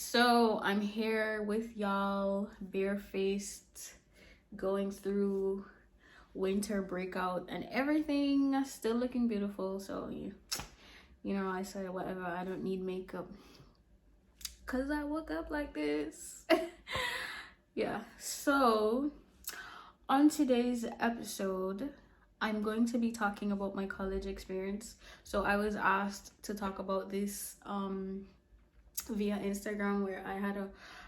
So I'm here with y'all, barefaced, going through winter breakout and everything, still looking beautiful. So I said whatever, I don't need makeup because I woke up like this. Yeah, so on today's episode, I'm going to be talking about my college experience. So I was asked to talk about this via Instagram, where I had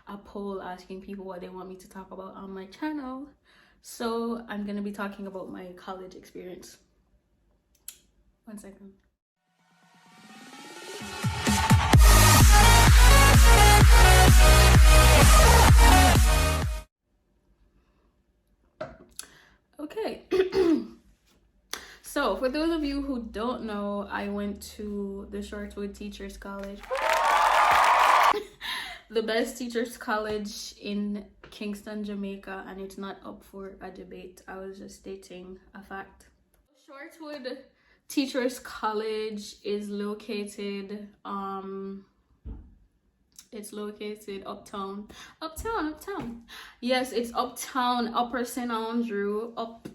a poll asking people what they want me to talk about on my channel. So I'm going to be talking about my college experience. 1 second. Okay. So for those of you who don't know, I went to the Shortwood Teachers College. The best teachers college in Kingston, Jamaica, and it's not up for a debate. I was just stating a fact. Shortwood Teachers College is located it's located uptown. Yes, it's uptown, Upper St. Andrew, up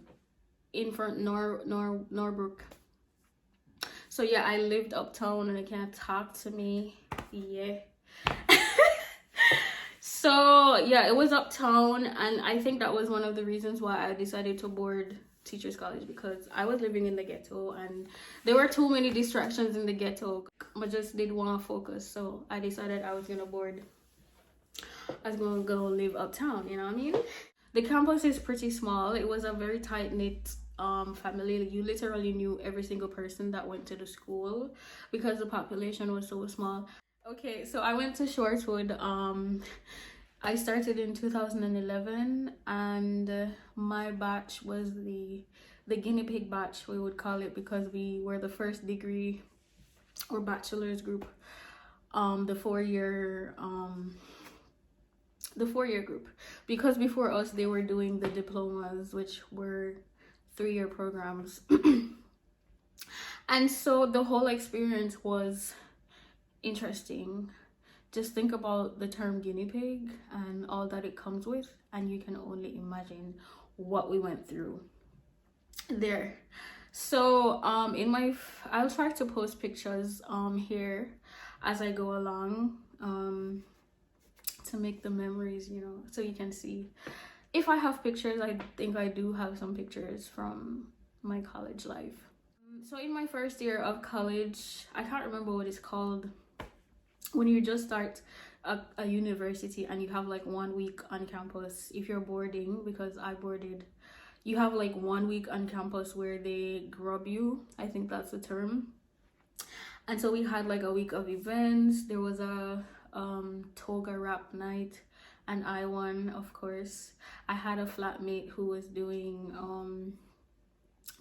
in front Norbrook. So yeah, I lived uptown and they can't talk to me. Yeah. So yeah, it was uptown, and I think that was one of the reasons why I decided to board Teachers College, because I was living in the ghetto and there were too many distractions in the ghetto. I just didn't want to focus, so I decided I was gonna go live uptown, you know what I mean? The campus is pretty small. It was a very tight-knit family. You literally knew every single person that went to the school because the population was so small. Okay, so I went to Shortwood. I started in 2011, and my batch was the guinea pig batch, we would call it, because we were the first degree or bachelor's group, the four-year group, because before us they were doing the diplomas, which were 3-year programs. And so the whole experience was interesting. Just think about the term guinea pig and all that it comes with, and you can only imagine what we went through there. So I'll try to post pictures here as I go along, to make the memories, so you can see. If I have pictures, I think I do have some pictures from my college life. So in my first year of college, I can't remember what it's called, when you just start a university and you have like 1 week on campus. If you're boarding, because I boarded, you have like 1 week on campus where they grub you, I think that's the term. And so we had like a week of events. There was a toga wrap night, and I won, of course. I had a flatmate who was doing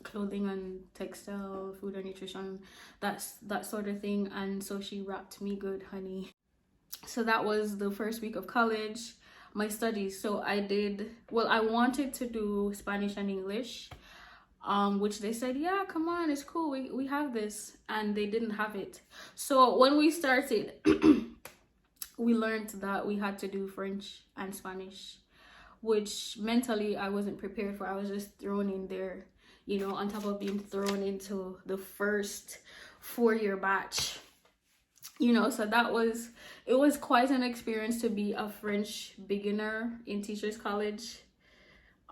clothing and textile, food and nutrition, that sort of thing, and so she wrapped me good, honey. So that was the first week of college. My studies, so I wanted to do Spanish and English, which they said, yeah, come on, it's cool, we have this, and they didn't have it. So when we started we learned that we had to do French and Spanish, which mentally I wasn't prepared for. I was just thrown in there, on top of being thrown into the first 4-year batch, so it was quite an experience to be a French beginner in Teachers College,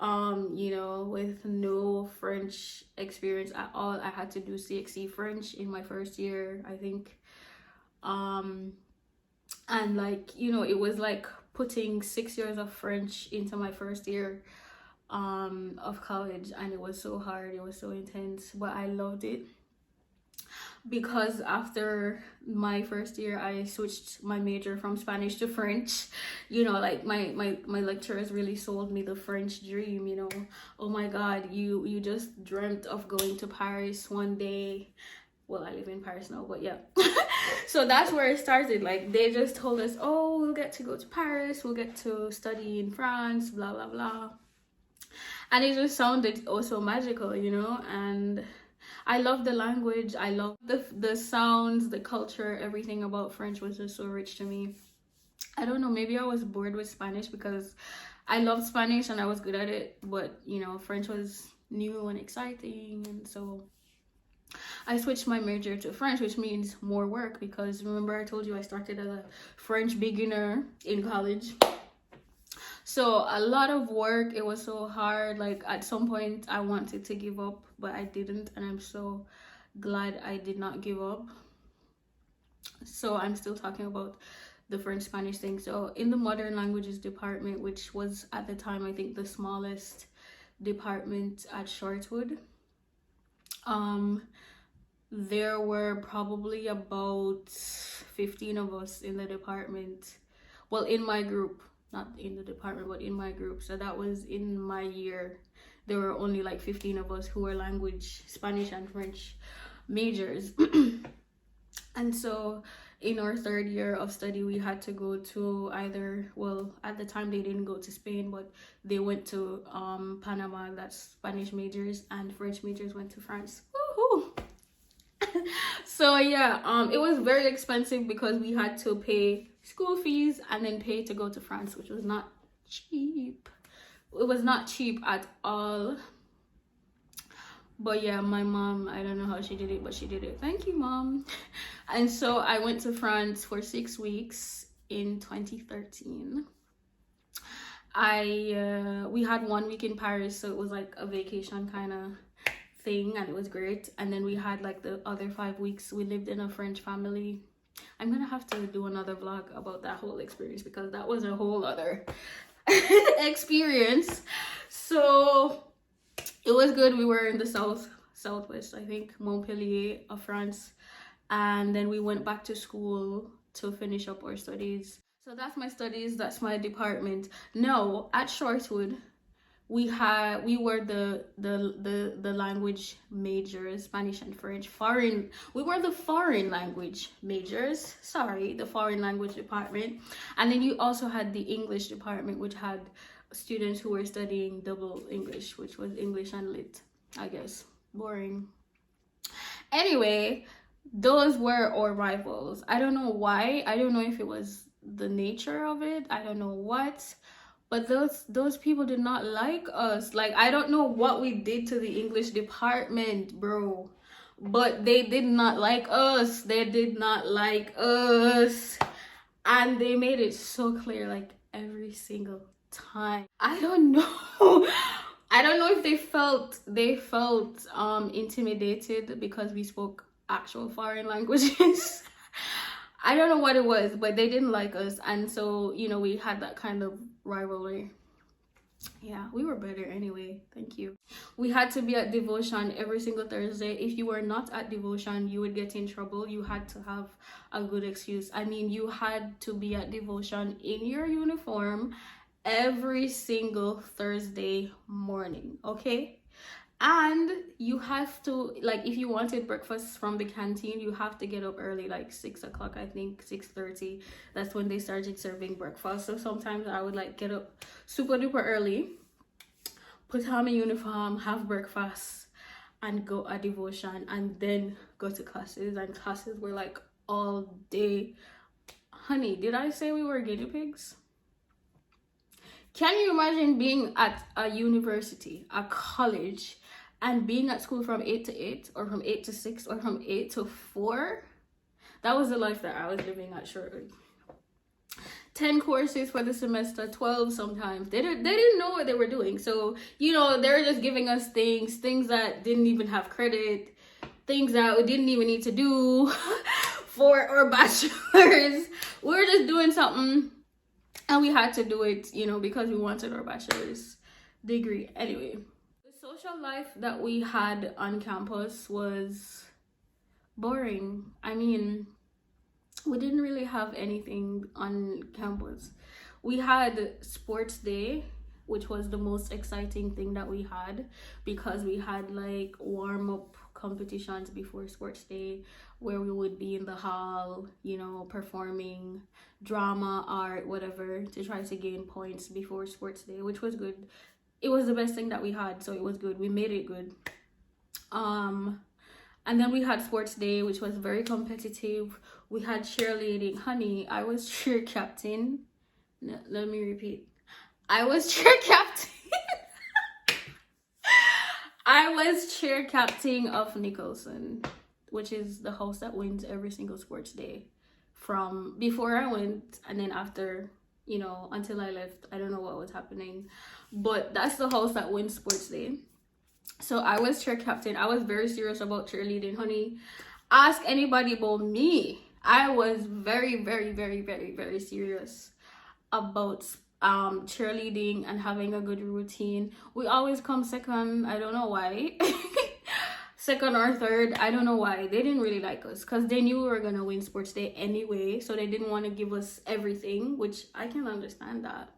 with no French experience at all. I had to do CXC French in my first year, I think, and it was like putting 6 years of French into my first year of college, and it was so hard, it was so intense, but I loved it, because after my first year I switched my major from Spanish to French. My lecturers really sold me the French dream. Oh my god, you just dreamt of going to Paris one day. Well, I live in Paris now, but yeah. So that's where it started. Like, they just told us, oh, we'll get to go to Paris, we'll get to study in France, blah blah blah, and it just sounded also magical, and I love the language, I love the sounds, the culture, everything about French was just so rich to me. I don't know, maybe I was bored with Spanish because I loved Spanish and I was good at it, but you know, French was new and exciting, and so I switched my major to French, which means more work, because remember I told you I started as a French beginner in college. So a lot of work. It was so hard. Like at some point I wanted to give up, but I didn't, and I'm so glad I did not give up. So I'm still talking about the French Spanish thing. So in the modern languages department, which was at the time I think the smallest department at Shortwood, there were probably about 15 of us in the department. Well, in my group, not in the department, but in my group. So that was in my year. There were only like 15 of us who were language, Spanish and French majors. And so in our third year of study, we had to go to either, well, at the time they didn't go to Spain, but they went to Panama. That's Spanish majors, and French majors went to France. Woohoo! So yeah, it was very expensive because we had to pay school fees and then pay to go to France, which was not cheap. It was not cheap at all. But yeah, my mom, I don't know how she did it, but she did it. Thank you, Mom. And so I went to France for 6 weeks in 2013. We had 1 week in Paris, so it was like a vacation kind of thing, and it was great. And then we had like the other 5 weeks we lived in a French family. I'm gonna have to do another vlog about that whole experience because that was a whole other experience. So it was good. We were in the southwest, I think, Montpellier of France, and then we went back to school to finish up our studies. So that's my studies, that's my department. No, at Shortwood we were the language majors, Spanish and French. We were the foreign language majors, sorry, the foreign language department. And then you also had the English department, which had students who were studying double English, which was English and Lit, I guess. Boring. Anyway, those were our rivals. I don't know why. I don't know if it was the nature of it. I don't know what. But those people did not like us. Like, I don't know what we did to the English department, bro. But they did not like us. They did not like us. And they made it so clear, like, every single time. I don't know. I don't know if they felt intimidated because we spoke actual foreign languages. I don't know what it was, but they didn't like us, and so, you know, we had that kind of rivalry. Yeah, we were better anyway. Thank you. We had to be at devotion every single Thursday. If you were not at devotion, you would get in trouble. You had to have a good excuse. I mean, you had to be at devotion in your uniform every single Thursday morning, okay? And you have to, like, if you wanted breakfast from the canteen, you have to get up early, like 6 o'clock, I think, 6:30. That's when they started serving breakfast. So sometimes I would like get up super duper early, put on my uniform, have breakfast, and go at devotion, and then go to classes. And classes were like all day. Honey, did I say we were guinea pigs? Can you imagine being at a university, a college, and being at school from 8 to 8, or from 8 to 6, or from 8 to 4? That was the life that I was living at Shortwood. 10 courses for the semester, 12 sometimes. They didn't know what they were doing. So, you know, they were just giving us things that didn't even have credit, things that we didn't even need to do for our bachelors. We were just doing something, and we had to do it, you know, because we wanted our bachelor's degree. Anyway, the social life that we had on campus was boring. I mean, we didn't really have anything on campus. We had sports day, which was the most exciting thing that we had, because we had like warm-up competitions before sports day where we would be in the hall, you know, performing drama, art, whatever, to try to gain points before sports day, which was good. It was the best thing that we had, so it was good. We made it good. And then we had sports day, which was very competitive. we had cheerleading. Honey, I was cheer captain. No, let me repeat. I was cheer captain. I was cheer captain of Nicholson, which is the house that wins every single sports day. From before I went, and then after, you know, until I left, I don't know what was happening, but that's the house that wins sports day. So I was cheer captain. I was very serious about cheerleading, honey. Ask anybody about me. I was very, very, very, very, very serious about cheerleading and having a good routine. We always come second. I don't know why. Second or third, I don't know why. They didn't really like us because they knew we were gonna win sports day anyway, so they didn't want to give us everything, which I can understand that.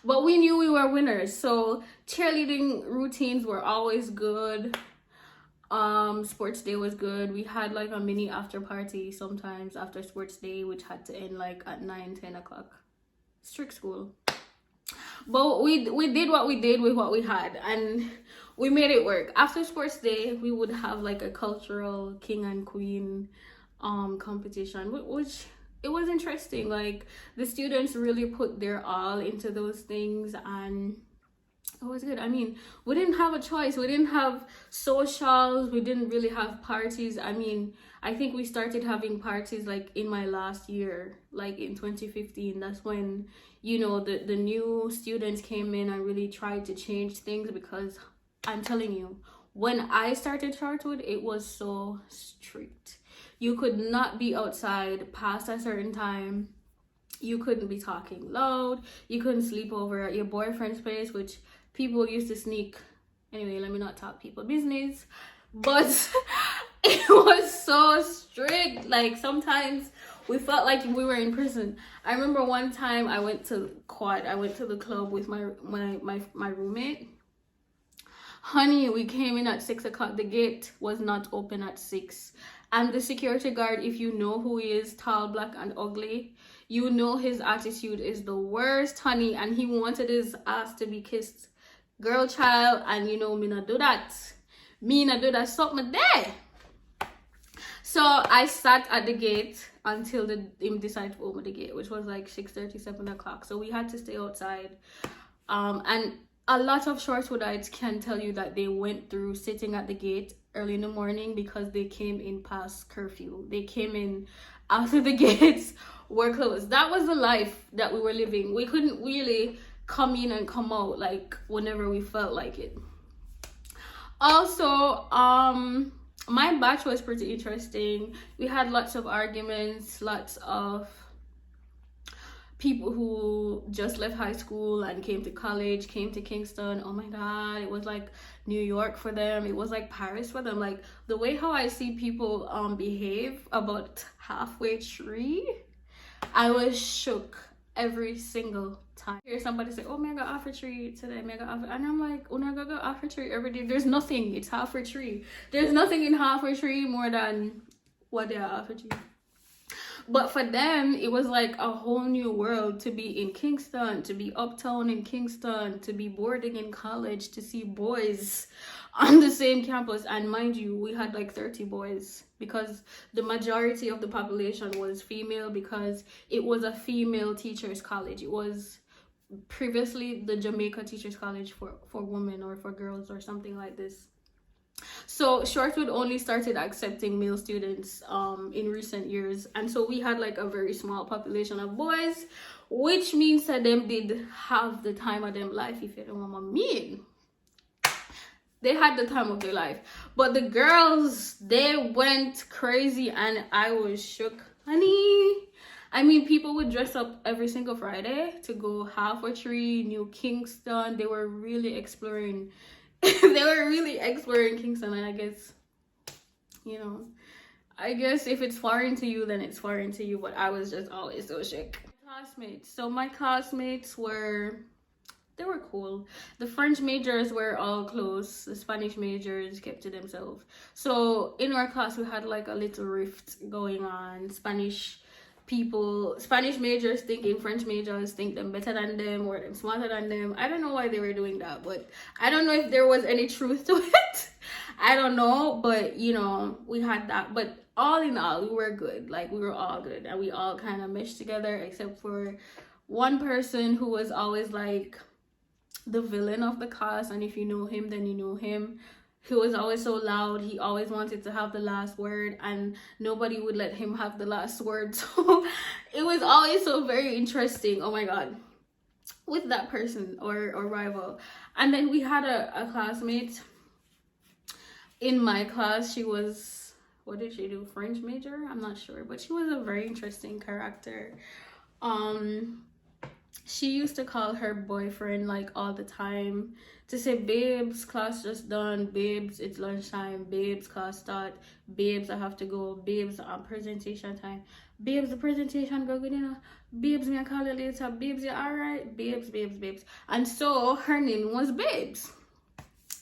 But we knew we were winners, so cheerleading routines were always good. Sports day was good. We had like a mini after party sometimes after sports day, which had to end like at 9-10 o'clock. Strict school. But we did what we did with what we had, and we made it work. After sports day, we would have like a cultural king and queen competition, which it was interesting. Like the students really put their all into those things, and it was good. I mean, we didn't have a choice. We didn't have socials. We didn't really have parties. I mean, I think we started having parties like in my last year, like in 2015. That's when, you know, the new students came in and really tried to change things, because I'm telling you, when I started Shortwood, it was so strict. You could not be outside past a certain time. You couldn't be talking loud. You couldn't sleep over at your boyfriend's place, which people used to sneak. Anyway, let me not talk people business. But it was so strict. Like sometimes we felt like we were in prison. I remember one time I went to quad. I went to the club with my roommate. Honey, we came in at 6 o'clock. The gate was not open at 6. And the security guard, if you know who he is, tall, black, and ugly, you know his attitude is the worst, honey. And he wanted his ass to be kissed. Girl child, and you know me not do that. Me not do that something there. So I sat at the gate until him decided to open the gate, which was like 6:30, 7 o'clock. So we had to stay outside. And a lot of Shortwoodites can tell you that they went through sitting at the gate early in the morning because they came in past curfew. They came in after the gates were closed. That was the life that we were living. We couldn't really come in and come out like whenever we felt like it. Also, my batch was pretty interesting. We had lots of arguments, lots of people who just left high school and came to college, came to Kingston. Oh my god, it was like New York for them. It was like Paris for them. Like the way how I see people behave about halfway through, I was shook every single time. Hear somebody say, oh, mega offer tree today, mega offer, and I'm like, oh, mega go offer tree every day. There's nothing. It's halfway tree. There's nothing in halfway tree more than what they are offer tree. But for them, it was like a whole new world to be in Kingston, to be uptown in Kingston, to be boarding in college, to see boys on the same campus. And mind you, we had like 30 boys because the majority of the population was female, because it was a female teachers college. It was previously the Jamaica Teachers College for women or for girls or something like this. So Shortwood only started accepting male students in recent years, and so we had like a very small population of boys, which means that them did have the time of them life, if you know what I mean. They had the time of their life. But the girls, they went crazy, and I was shook, honey. I mean, people would dress up every single Friday to go halfway tree, New Kingston. They were really exploring they were really exploring Kingston, and I guess, you know, I guess if it's foreign to you, then it's foreign to you, but I was just always so shook. Classmates. So my classmates were cool. The French majors were all close. The Spanish majors kept to themselves. So in our class, we had like a little rift going on. Spanish majors thinking French majors think them better than them or them smarter than them. I don't know why they were doing that, but I don't know if there was any truth to it. I don't know, but you know, we had that. But all in all, we were good. Like, we were all good, and we all kind of meshed together, except for one person who was always like the villain of the class. And if you know him, then you know him. He was always so loud. He always wanted to have the last word, and nobody would let him have the last word. So it was always so very interesting. Oh my god, with that person or rival. And then we had a classmate in my class. She was, what did she do, French major, I'm not sure, but she was a very interesting character. She used to call her boyfriend like all the time to say, babes, class just done, babes, it's lunchtime, babes, class start, babes, I have to go, babes, presentation time, babes, the presentation go good enough, babes, me I call you later, babes, you alright, babes, babes, babes. And so her name was Babes.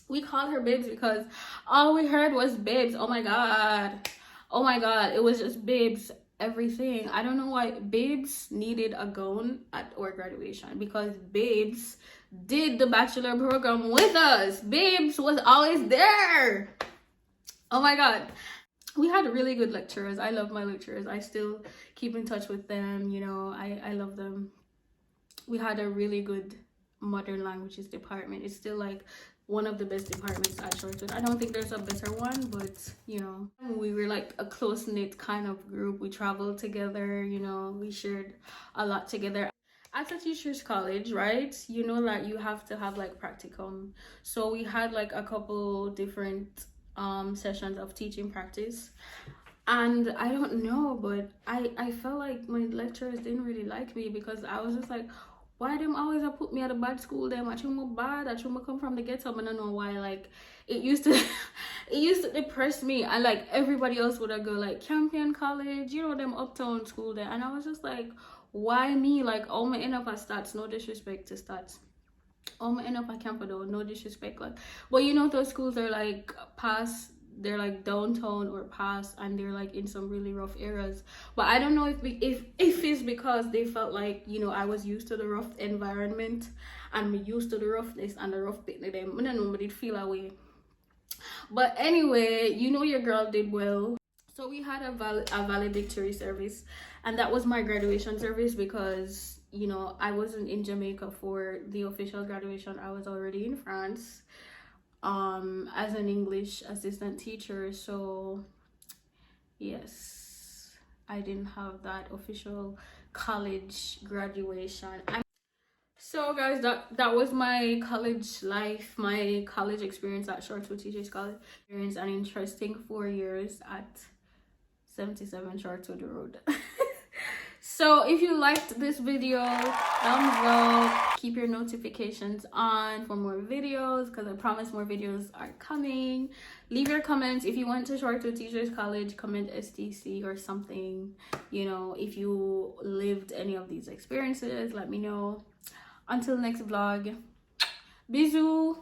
We called her Babes because all we heard was babes. Oh my god, oh my god, it was just babes everything. I don't know why Babes needed a gown at our graduation, because Babes did the bachelor program with us. Babes was always there. Oh my god, we had really good lecturers. I love my lecturers. I still keep in touch with them, you know. I love them. We had a really good modern languages department. It's still like one of the best departments at Shortwood. I don't think there's a better one, but you know, we were like a close-knit kind of group. We traveled together, you know, we shared a lot together. At a teacher's college, right, you know that you have to have like practicum. So we had like a couple different sessions of teaching practice, and I don't know, but I felt like my lecturers didn't really like me, because I was just like, why them always put me at a bad school? Them I think bad. I think come from the ghetto. I don't know why. Like, it used to it used to depress me. And like everybody else would go like Campion College, you know, them uptown school there. And I was just like, why me? Like, all my end up at stats, no disrespect to stats. All my end up at Campo, no disrespect. Like, but you know, those schools are like past, they're like downtown or past, and they're like in some really rough areas. But I don't know if it's because they felt like, you know, I was used to the rough environment and me used to the roughness and the rough bit of them. I don't know, but it feel away. But anyway, you know, your girl did well. So we had a valedictory service, and that was my graduation service, because you know, I wasn't in Jamaica for the official graduation. I was already in France as an English assistant teacher. So yes, I didn't have that official college graduation. So guys, that was my college life, my college experience at Shortwood Teachers College. Experience an interesting 4 years at 77 Shortwood Road. So if you liked this video, thumbs up, keep your notifications on for more videos, because I promise more videos are coming. Leave your comments. If you went to Shortwood Teachers College, comment STC or something. You know, if you lived any of these experiences, let me know. Until next vlog, bisous.